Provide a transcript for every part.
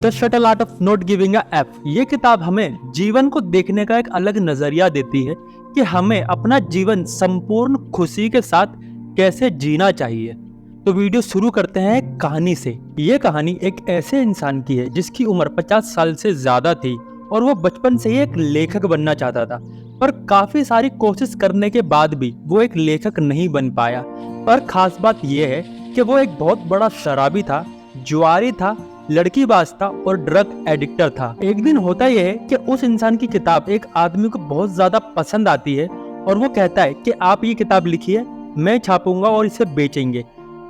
The shuttle art of not giving a F. ये किताब हमें जीवन को देखने का एक अलग नजरिया देती है कि हमें अपना जीवन संपूर्ण खुशी के साथ कैसे जीना चाहिए। तो वीडियो शुरू करते हैं एक कहानी से। ये कहानी एक ऐसे इंसान की है जिसकी उम्र 50 साल से ज्यादा थी और वो बचपन से ही एक लेखक बनना चाहता था, पर काफी सारी कोशिश करने के बाद भी वो एक लेखक नहीं बन पाया। पर खास बात यह है कि वो एक बहुत बड़ा शराबी था, जुआरी था, लड़कीबाज था और ड्रग एडिक्टर था। एक दिन होता यह है कि उस इंसान की किताब एक आदमी को बहुत ज्यादा पसंद आती है और वो कहता है कि आप ये किताब लिखिए, मैं छापूंगा और इसे बेचेंगे।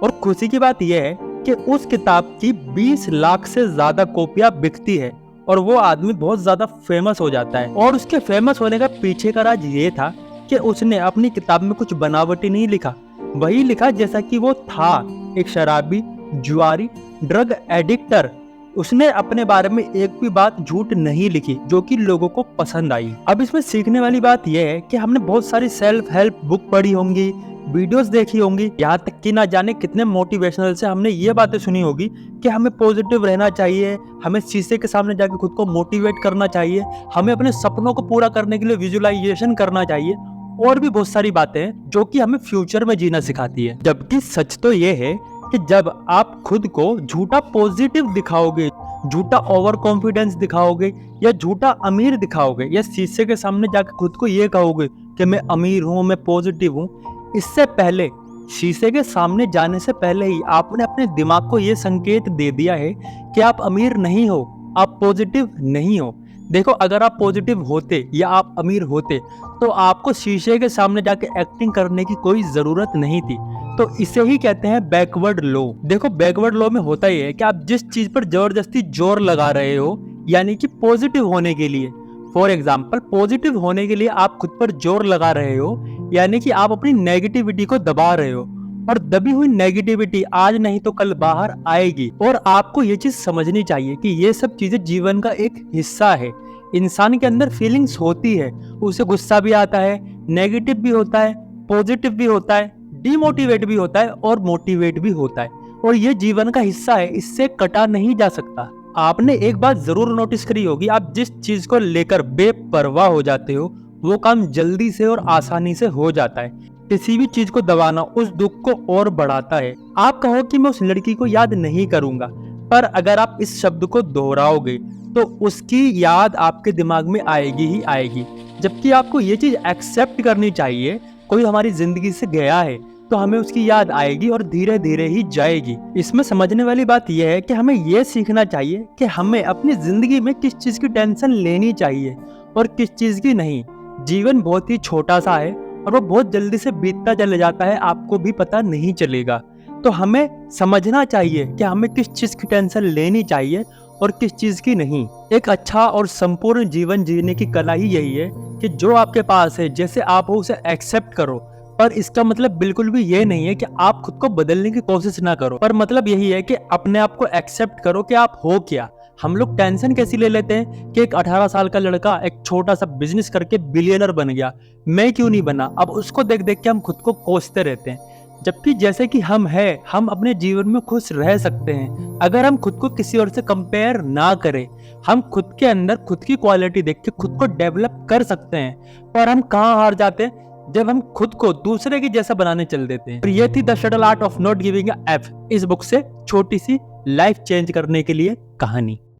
और खुशी की बात यह है कि उस किताब की 20 लाख से ज्यादा कॉपियां बिकती है और वो आदमी बहुत ज्यादा फेमस हो जाता है। और उसके फेमस होने का पीछे का राज ये था कि उसने अपनी किताब में कुछ बनावटी नहीं लिखा, वही लिखा जैसा कि वो था, एक शराबी, जुआरी, ड्रग एडिक्टर। उसने अपने बारे में एक भी बात झूठ नहीं लिखी जो कि लोगों को पसंद आई। अब इसमें सीखने वाली बात यह है कि हमने बहुत सारी सेल्फ हेल्प बुक पढ़ी होंगी, वीडियोस देखी होंगी, यहाँ तक कि ना जाने कितने मोटिवेशनल से हमने ये बातें सुनी होगी कि हमें पॉजिटिव रहना चाहिए, हमें शीशे के सामने जाकर खुद को मोटिवेट करना चाहिए, हमें अपने सपनों को पूरा करने के लिए विजुअलाइजेशन करना चाहिए और भी बहुत सारी बातें हैं जो कि हमें फ्यूचर में जीना सिखाती है। जबकि सच तो ये है कि जब आप खुद को झूठा पॉजिटिव दिखाओगे, झूठा ओवर कॉन्फिडेंस दिखाओगे या झूठा अमीर दिखाओगे या शीशे के सामने जाकर खुद को ये कहोगे कि मैं अमीर हूँ, मैं पॉजिटिव हूँ, इससे पहले, शीशे के सामने जाने से पहले ही आपने अपने दिमाग को ये संकेत दे दिया है कि आप अमीर नहीं हो, आप पॉजिटिव नहीं हो। देखो, अगर आप पॉजिटिव होते या आप अमीर होते तो आपको शीशे के सामने जाके एक्टिंग करने की कोई जरूरत नहीं थी। तो इसे ही कहते हैं बैकवर्ड लॉ। देखो, बैकवर्ड लॉ में होता ही है कि आप जिस चीज पर जबरदस्ती जोर लगा रहे हो, यानी कि पॉजिटिव होने के लिए, फॉर एग्जाम्पल पॉजिटिव होने के लिए आप खुद पर जोर लगा रहे हो, यानी कि आप अपनी नेगेटिविटी को दबा रहे हो और दबी हुई नेगेटिविटी आज नहीं तो कल बाहर आएगी। और आपको ये चीज समझनी चाहिए कि ये सब चीजें जीवन का एक हिस्सा है। इंसान के अंदर फीलिंग्स होती है, उसे गुस्सा भी आता है, नेगेटिव भी होता है, पॉजिटिव भी होता है, डिमोटिवेट भी होता है और मोटिवेट भी होता है, और ये जीवन का हिस्सा है, इससे कटा नहीं जा सकता। आपने एक बात जरूर नोटिस करी होगी, आप जिस चीज को लेकर बेपरवाह हो जाते हो वो काम जल्दी से और आसानी से हो जाता है। किसी भी चीज को दबाना उस दुख को और बढ़ाता है। आप कहो कि मैं उस लड़की को याद नहीं करूंगा, पर अगर आप इस शब्द को दोहराओगे तो उसकी याद आपके दिमाग में आएगी ही आएगी। जबकि आपको ये चीज एक्सेप्ट करनी चाहिए, कोई हमारी जिंदगी से गया है तो हमें उसकी याद आएगी और धीरे धीरे ही जाएगी। इसमें समझने वाली बात यह है कि हमें यह सीखना चाहिए कि हमें अपनी जिंदगी में किस चीज की टेंशन लेनी चाहिए और किस चीज की नहीं। जीवन बहुत ही छोटा सा है और वो बहुत जल्दी से बीतता चले जाता है, आपको भी पता नहीं चलेगा। तो हमें समझना चाहिए कि हमें किस चीज की टेंशन लेनी चाहिए और किस चीज की नहीं। एक अच्छा और संपूर्ण जीवन जीने की कला ही यही है कि जो आपके पास है, जैसे आप हो उसे एक्सेप्ट करो। पर इसका मतलब बिल्कुल भी ये नहीं है कि आप खुद को बदलने की कोशिश ना करो, पर मतलब यही है कि अपने आप को एक्सेप्ट करो कि आप हो क्या। हम लोग टेंशन कैसी ले लेते हैं कि एक 18 साल का लड़का एक छोटा सा बिजनेस करके बिलियनर बन गया, मैं क्यों नहीं बना। अब उसको देख देख के हम खुद को कोसते रहते हैं, जबकि जैसे कि हम हैं, हम अपने जीवन में खुश रह सकते हैं अगर हम खुद को किसी और से कंपेयर ना करें। हम खुद के अंदर खुद की क्वालिटी देख के खुद को डेवलप कर सकते हैं। पर हम कहाँ हार जाते हैं, जब हम खुद को दूसरे की जैसा बनाने चल देते हैं। ये थी the shuttle art of not giving a F, इस बुक से छोटी सी लाइफ चेंज करने के लिए कहानी।